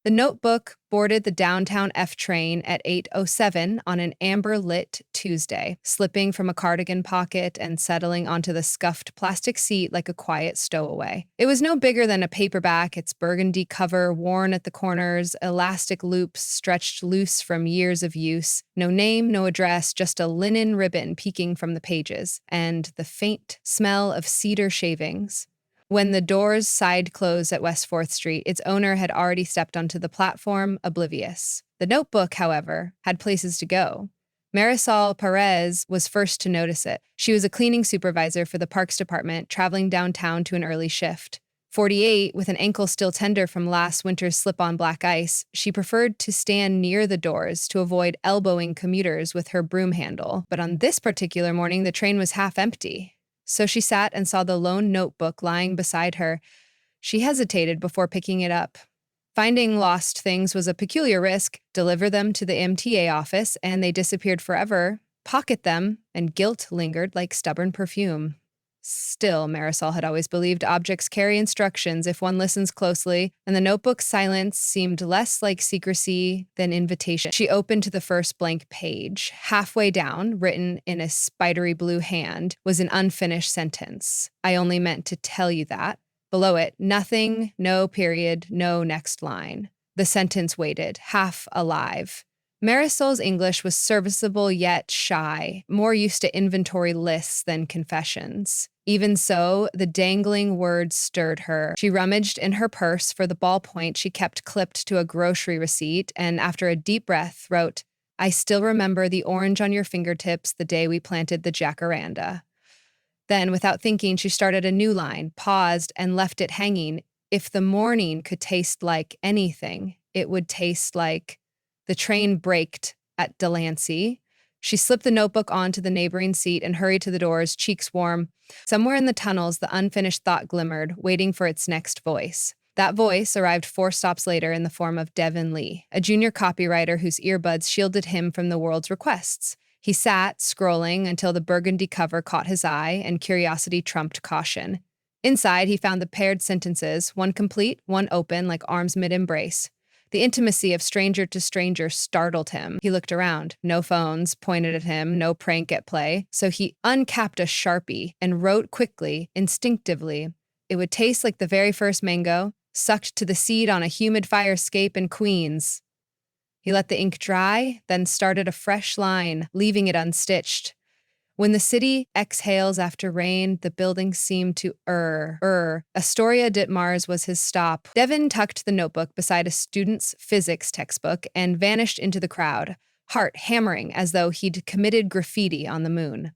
The Notebook boarded the downtown F train at 8:07 on an amber-lit Tuesday, slipping from a cardigan pocket and settling onto the scuffed plastic seat like a quiet stowaway. It was no bigger than a paperback, its burgundy cover worn at the corners, elastic loops stretched loose from years of use. No name, no address, just a linen ribbon peeking from the pages, and the faint smell of cedar shavings. When the doors side closed at West 4th Street, its owner had already stepped onto the platform, oblivious. The Notebook, however, had places to go. Marisol Perez was first to notice it. She was a cleaning supervisor for the Parks Department, traveling downtown to an early shift. 48, with an ankle still tender from last winter's slip-on black ice, she preferred to stand near the doors to avoid elbowing commuters with her broom handle. But on this particular morning, the train was half empty. So she sat and saw the lone notebook lying beside her. She hesitated before picking it up. Finding lost things was a peculiar risk. Deliver them to the MTA office, and they disappeared forever. Pocket them, and guilt lingered like stubborn perfume. Still, Marisol had always believed objects carry instructions if one listens closely, and the notebook's silence seemed less like secrecy than invitation. She opened to the first blank page. Halfway down, written in a spidery blue hand, was an unfinished sentence. "I only meant to tell you that." Below it, nothing, no period, no next line. The sentence waited, half alive. Marisol's English was serviceable yet shy, more used to inventory lists than confessions. Even so, the dangling words stirred her. She rummaged in her purse for the ballpoint she kept clipped to a grocery receipt, and after a deep breath, wrote, "I still remember the orange on your fingertips the day we planted the jacaranda." Then, without thinking, she started a new line, paused, and left it hanging. If the morning could taste like anything, it would taste like... The train braked at Delancey. She slipped the notebook onto the neighboring seat and hurried to the doors, cheeks warm. Somewhere in the tunnels, the unfinished thought glimmered, waiting for its next voice. That voice arrived 4 stops later in the form of Devin Lee, a junior copywriter whose earbuds shielded him from the world's requests. He sat, scrolling, until the burgundy cover caught his eye and curiosity trumped caution. Inside, he found the paired sentences, one complete, one open, like arms mid-embrace. The intimacy of stranger to stranger startled him. He looked around. No phones pointed at him, no prank at play. So he uncapped a Sharpie and wrote quickly, instinctively. It would taste like the very first mango, sucked to the seed on a humid fire escape in Queens. He let the ink dry, then started a fresh line, leaving it unstitched. When the city exhales after rain, the buildings seem to Astoria Ditmars was his stop. Devin tucked the notebook beside a student's physics textbook and vanished into the crowd, heart hammering as though he'd committed graffiti on the moon.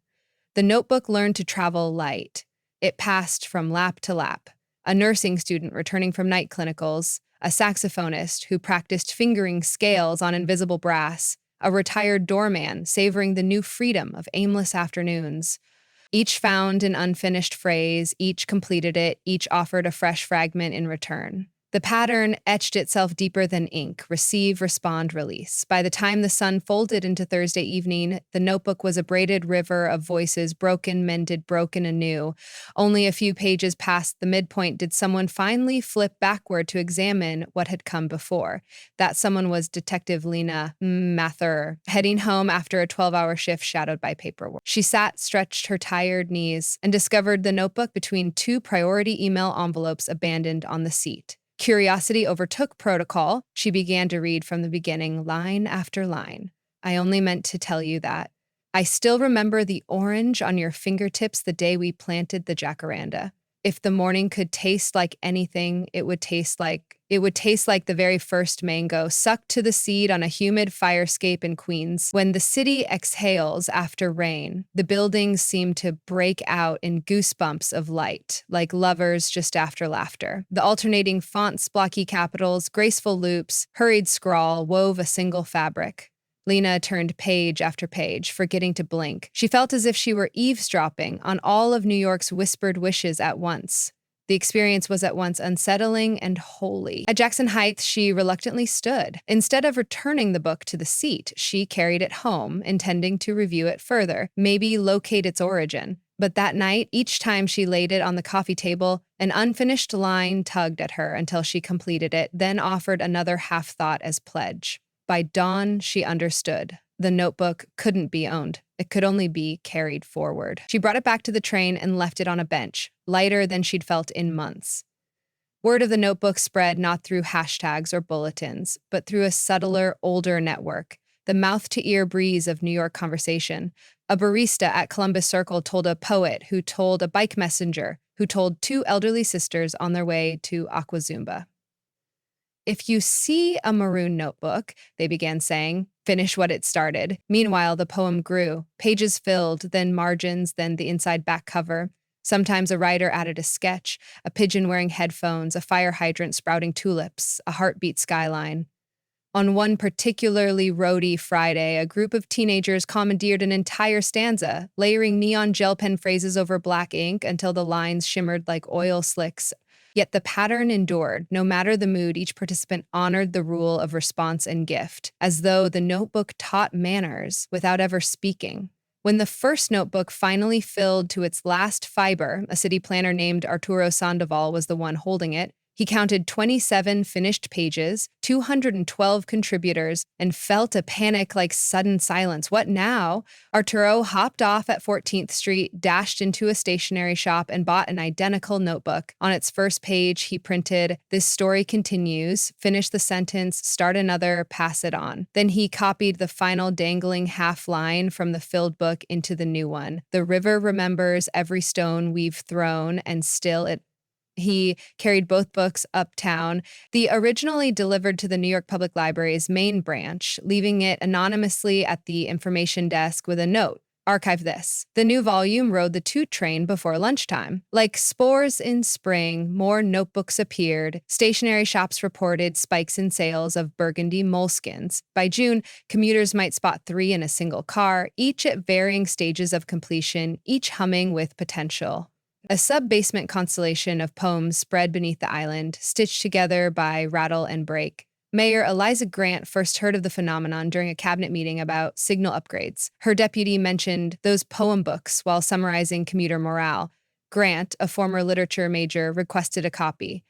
The notebook learned to travel light. It passed from lap to lap. A nursing student returning from night clinicals, a saxophonist who practiced fingering scales on invisible brass, a retired doorman savoring the new freedom of aimless afternoons. Each found an unfinished phrase, each completed it, each offered a fresh fragment in return. The pattern etched itself deeper than ink, receive, respond, release. By the time the sun folded into Thursday evening, the notebook was a braided river of voices, broken, mended, broken anew. Only a few pages past the midpoint did someone finally flip backward to examine what had come before. That someone was Detective Lena Mather, heading home after a 12-hour shift shadowed by paperwork. She sat, stretched her tired knees, and discovered the notebook between 2 priority email envelopes abandoned on the seat. Curiosity overtook protocol. She began to read from the beginning, line after line. "I only meant to tell you that. I still remember the orange on your fingertips the day we planted the jacaranda. If the morning could taste like anything, it would taste like the very first mango, sucked to the seed on a humid fire escape in Queens. When the city exhales after rain, the buildings seem to break out in goosebumps of light, like lovers just after laughter. The alternating fonts, blocky capitals, graceful loops, hurried scrawl wove a single fabric." Lena turned page after page, forgetting to blink. She felt as if she were eavesdropping on all of New York's whispered wishes at once. The experience was at once unsettling and holy. At Jackson Heights, she reluctantly stood. Instead of returning the book to the seat, she carried it home, intending to review it further, maybe locate its origin. But that night, each time she laid it on the coffee table, an unfinished line tugged at her until she completed it, then offered another half-thought as pledge. By dawn, she understood. The notebook couldn't be owned. It could only be carried forward. She brought it back to the train and left it on a bench, lighter than she'd felt in months. Word of the notebook spread not through hashtags or bulletins, but through a subtler, older network, the mouth-to-ear breeze of New York conversation. A barista at Columbus Circle told a poet who told a bike messenger who told two elderly sisters on their way to Aquazumba. If you see a maroon notebook, they began saying, finish what it started. Meanwhile, the poem grew. Pages filled, then margins, then the inside back cover. Sometimes a writer added a sketch, a pigeon wearing headphones, a fire hydrant sprouting tulips, a heartbeat skyline. On one particularly roady Friday, a group of teenagers commandeered an entire stanza, layering neon gel pen phrases over black ink until the lines shimmered like oil slicks. Yet the pattern endured. No matter the mood, each participant honored the rule of response and gift, as though the notebook taught manners without ever speaking. When the first notebook finally filled to its last fiber, a city planner named Arturo Sandoval was the one holding it. He counted 27 finished pages, 212 contributors, and felt a panic like sudden silence. What now? Arturo hopped off at 14th Street, dashed into a stationery shop, and bought an identical notebook. On its first page, he printed, "This story continues, finish the sentence, start another, pass it on." Then he copied the final dangling half line from the filled book into the new one. "The river remembers every stone we've thrown, and still it." He carried both books uptown, the originally delivered to the New York Public Library's main branch, leaving it anonymously at the information desk with a note, "Archive this." The new volume rode the 2 train before lunchtime. Like spores in spring, more notebooks appeared. Stationery shops reported spikes in sales of burgundy moleskins. By June, commuters might spot 3 in a single car, each at varying stages of completion, each humming with potential. A sub-basement constellation of poems spread beneath the island, stitched together by rattle and break. Mayor Eliza Grant first heard of the phenomenon during a cabinet meeting about signal upgrades. Her deputy mentioned those poem books while summarizing commuter morale. Grant, a former literature major, requested a copy.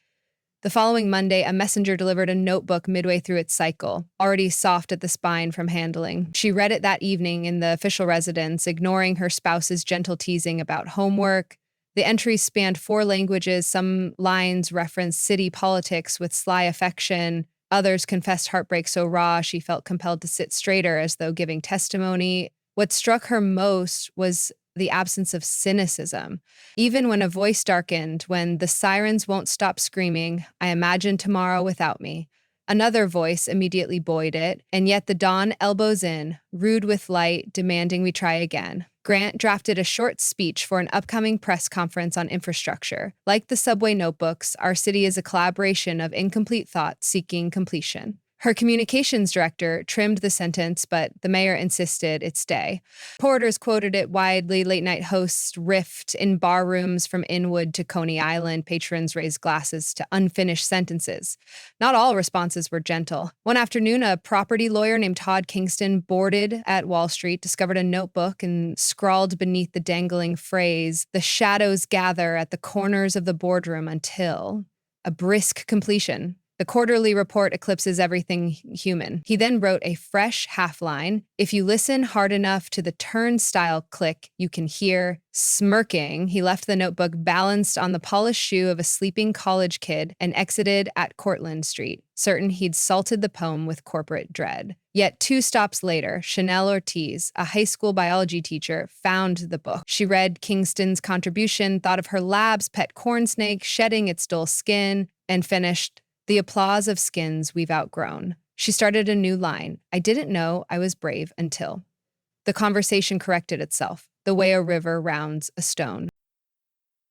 The following Monday, a messenger delivered a notebook midway through its cycle, already soft at the spine from handling. She read it that evening in the official residence, ignoring her spouse's gentle teasing about homework. The entries spanned 4 languages. Some lines referenced city politics with sly affection. Others confessed heartbreak so raw she felt compelled to sit straighter as though giving testimony. What struck her most was the absence of cynicism. Even when a voice darkened, when the sirens won't stop screaming, "I imagine tomorrow without me," another voice immediately buoyed it, and yet the dawn elbows in, rude with light, demanding we try again. Grant drafted a short speech for an upcoming press conference on infrastructure. Like the subway notebooks, our city is a collaboration of incomplete thought seeking completion. Her communications director trimmed the sentence, but the mayor insisted it stay. Reporters quoted it widely. Late-night hosts riffed in bar rooms from Inwood to Coney Island. Patrons raised glasses to unfinished sentences. Not all responses were gentle. One afternoon, a property lawyer named Todd Kingston, boarded at Wall Street, discovered a notebook and scrawled beneath the dangling phrase, "The shadows gather at the corners of the boardroom until a brisk completion." The quarterly report eclipses everything human. He then wrote a fresh half-line. "If you listen hard enough to the turnstile click, you can hear." Smirking, he left the notebook balanced on the polished shoe of a sleeping college kid and exited at Cortlandt Street, certain he'd salted the poem with corporate dread. Yet 2 stops later, Chanel Ortiz, a high school biology teacher, found the book. She read Kingston's contribution, thought of her lab's pet corn snake shedding its dull skin, and finished, "The applause of skins we've outgrown." She started a new line. "I didn't know I was brave until." The conversation corrected itself, the way a river rounds a stone.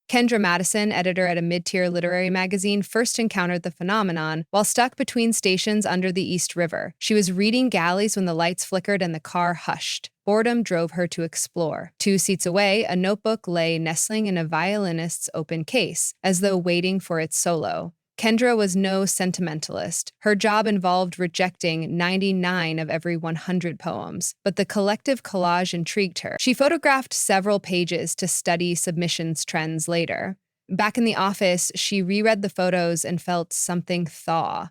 Kendra Madison, editor at a mid-tier literary magazine, first encountered the phenomenon while stuck between stations under the East River. She was reading galleys when the lights flickered and the car hushed. Boredom drove her to explore. 2 seats away, a notebook lay nestling in a violinist's open case, as though waiting for its solo. Kendra was no sentimentalist. Her job involved rejecting 99 of every 100 poems, but the collective collage intrigued her. She photographed several pages to study submissions trends later. Back in the office, she reread the photos and felt something thaw.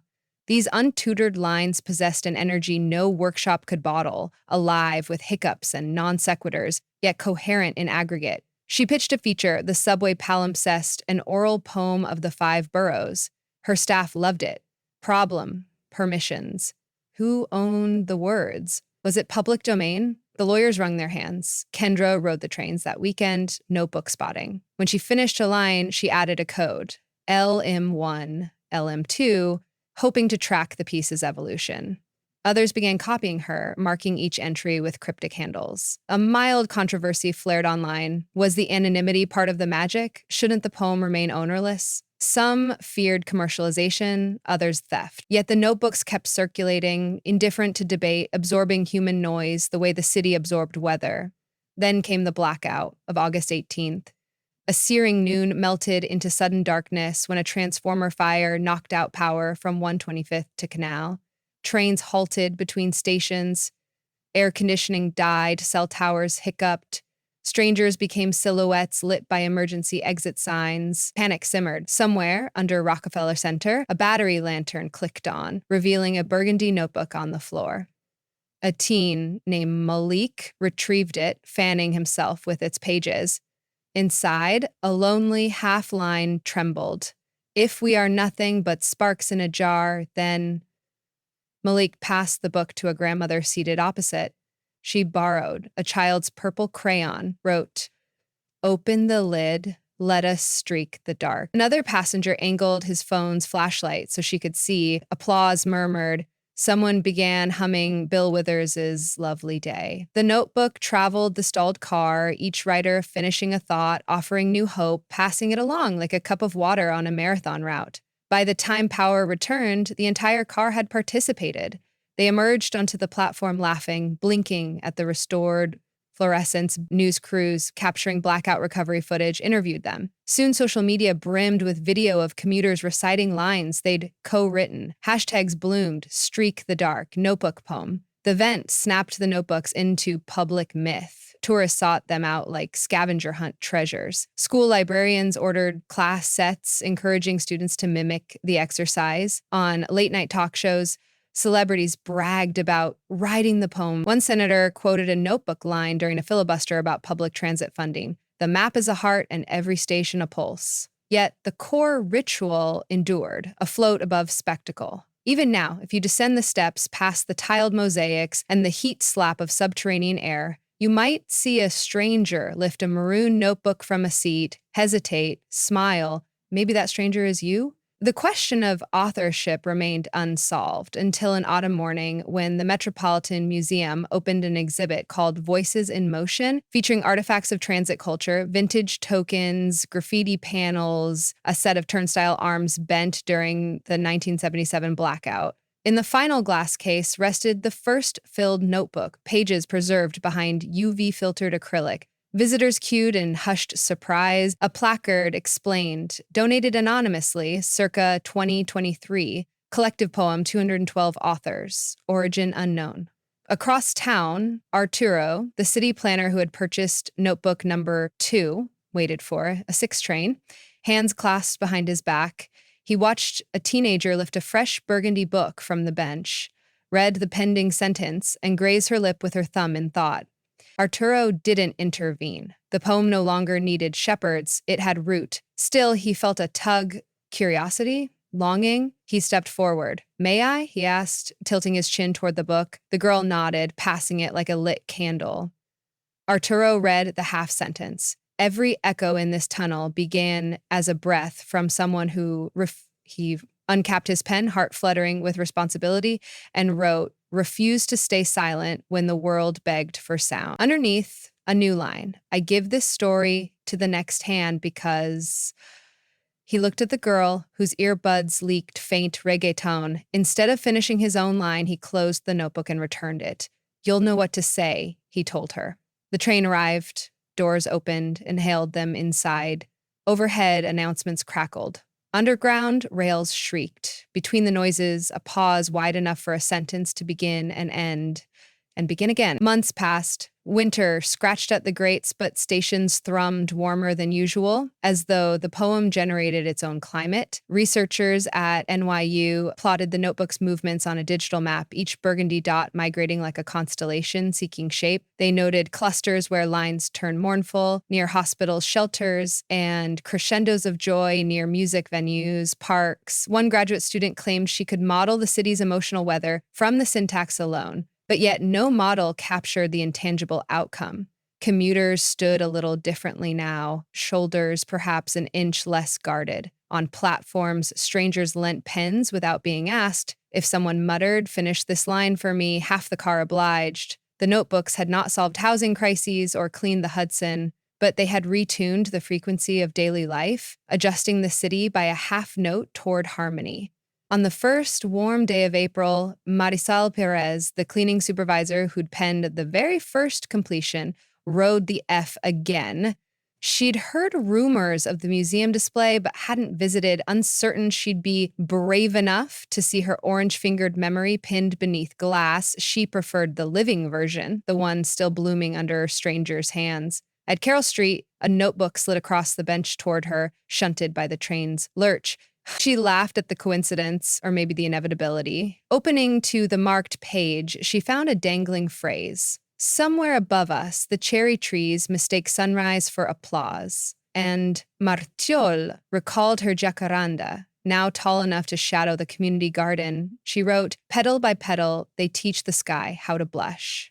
These untutored lines possessed an energy no workshop could bottle, alive with hiccups and non sequiturs, yet coherent in aggregate. She pitched a feature, the subway palimpsest, an oral poem of the 5 boroughs. Her staff loved it. Problem, permissions. Who owned the words? Was it public domain? The lawyers wrung their hands. Kendra rode the trains that weekend, notebook spotting. When she finished a line, she added a code, LM1, LM2, hoping to track the piece's evolution. Others began copying her, marking each entry with cryptic handles. A mild controversy flared online. Was the anonymity part of the magic? Shouldn't the poem remain ownerless? Some feared commercialization, others theft. Yet the notebooks kept circulating, indifferent to debate, absorbing human noise the way the city absorbed weather. Then came the blackout of August 18th. A searing noon melted into sudden darkness when a transformer fire knocked out power from 125th to Canal. Trains halted between stations. Air conditioning died, cell towers hiccuped. Strangers became silhouettes lit by emergency exit signs. Panic simmered. Somewhere, under Rockefeller Center, a battery lantern clicked on, revealing a burgundy notebook on the floor. A teen named Malik retrieved it, fanning himself with its pages. Inside, a lonely half-line trembled. If we are nothing but sparks in a jar, then... Malik passed the book to a grandmother seated opposite. She borrowed a child's purple crayon, wrote, "Open the lid, let us streak the dark." Another passenger angled his phone's flashlight so she could see. Applause murmured. Someone began humming Bill Withers' Lovely Day. The notebook traveled the stalled car, each writer finishing a thought, offering new hope, passing it along like a cup of water on a marathon route. By the time power returned, the entire car had participated. They emerged onto the platform laughing, blinking at the restored fluorescence. News crews capturing blackout recovery footage interviewed them. Soon social media brimmed with video of commuters reciting lines they'd co-written. Hashtags bloomed, streak the dark, notebook poem. The event snapped the notebooks into public myth. Tourists sought them out like scavenger hunt treasures. School librarians ordered class sets, encouraging students to mimic the exercise. On late-night talk shows, celebrities bragged about writing the poem. One senator quoted a notebook line during a filibuster about public transit funding. The map is a heart and every station a pulse. Yet the core ritual endured, afloat above spectacle. Even now, if you descend the steps past the tiled mosaics and the heat slap of subterranean air, you might see a stranger lift a maroon notebook from a seat, hesitate, smile. Maybe that stranger is you? The question of authorship remained unsolved until an autumn morning when the Metropolitan Museum opened an exhibit called Voices in Motion, featuring artifacts of transit culture, vintage tokens, graffiti panels, a set of turnstile arms bent during the 1977 blackout. In the final glass case rested the first filled notebook, pages preserved behind UV-filtered acrylic. Visitors queued in hushed surprise. A placard explained, donated anonymously, circa 2023, collective poem, 212 authors, origin unknown. Across town, Arturo, the city planner who had purchased notebook number 2, waited for a 6 train, hands clasped behind his back. He watched a teenager lift a fresh burgundy book from the bench, read the pending sentence, and graze her lip with her thumb in thought. Arturo didn't intervene. The poem no longer needed shepherds, it had root. Still, he felt a tug, curiosity, longing. He stepped forward. "May I?" he asked, tilting his chin toward the book. The girl nodded, passing it like a lit candle. Arturo read the half sentence. Every echo in this tunnel began as a breath from someone who he uncapped his pen, heart fluttering with responsibility, and wrote, "Refused to stay silent when the world begged for sound." Underneath, a new line. "I give this story to the next hand because..." He looked at the girl, whose earbuds leaked faint reggaeton. Instead of finishing his own line, he closed the notebook and returned it. "You'll know what to say," he told her. The train arrived, doors opened and hailed them inside. Overhead, announcements crackled. Underground, rails shrieked. Between the noises, a pause wide enough for a sentence to begin and end, and begin again. Months passed. Winter scratched at the grates, but stations thrummed warmer than usual, as though the poem generated its own climate. Researchers at NYU plotted the notebook's movements on a digital map, each burgundy dot migrating like a constellation seeking shape. They noted clusters where lines turn mournful, near hospitals, shelters, and crescendos of joy near music venues, parks. One graduate student claimed she could model the city's emotional weather from the syntax alone. But yet no model captured the intangible outcome. Commuters stood a little differently now, shoulders perhaps an inch less guarded. On platforms, strangers lent pens without being asked. If someone muttered, "Finish this line for me," half the car obliged. The notebooks had not solved housing crises or cleaned the Hudson, but they had retuned the frequency of daily life, adjusting the city by a half note toward harmony. On the first warm day of April, Marisol Perez, the cleaning supervisor who'd penned the very first completion, rode the F again. She'd heard rumors of the museum display, but hadn't visited, uncertain she'd be brave enough to see her orange-fingered memory pinned beneath glass. She preferred the living version, the one still blooming under strangers' hands. At Carroll Street, a notebook slid across the bench toward her, shunted by the train's lurch. She laughed at the coincidence, or maybe the inevitability. Opening to the marked page, she found a dangling phrase. Somewhere above us, the cherry trees mistake sunrise for applause. And Martiol recalled her jacaranda, now tall enough to shadow the community garden. She wrote, "Petal by petal, they teach the sky how to blush."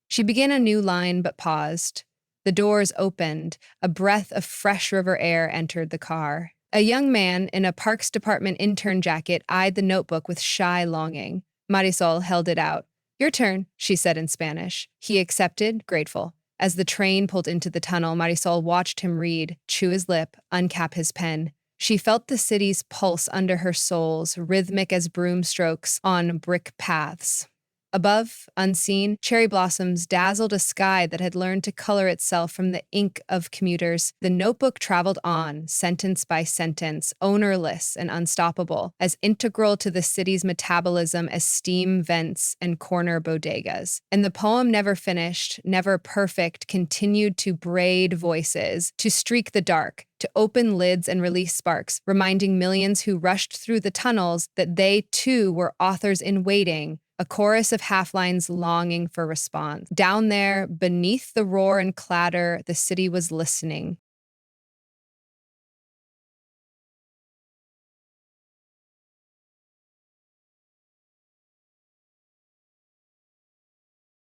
She began a new line, but paused. The doors opened. A breath of fresh river air entered the car. A young man in a Parks Department intern jacket eyed the notebook with shy longing. Marisol held it out. "Your turn," she said in Spanish. He accepted, grateful. As the train pulled into the tunnel, Marisol watched him read, chew his lip, uncap his pen. She felt the city's pulse under her soles, rhythmic as broom strokes on brick paths. Above, unseen, cherry blossoms dazzled a sky that had learned to color itself from the ink of commuters. The notebook traveled on, sentence by sentence, ownerless and unstoppable, as integral to the city's metabolism as steam vents and corner bodegas. And the poem never finished, never perfect, continued to braid voices, to streak the dark, to open lids and release sparks, reminding millions who rushed through the tunnels that they too were authors in waiting, a chorus of half-lines longing for response. Down there, beneath the roar and clatter, the city was listening.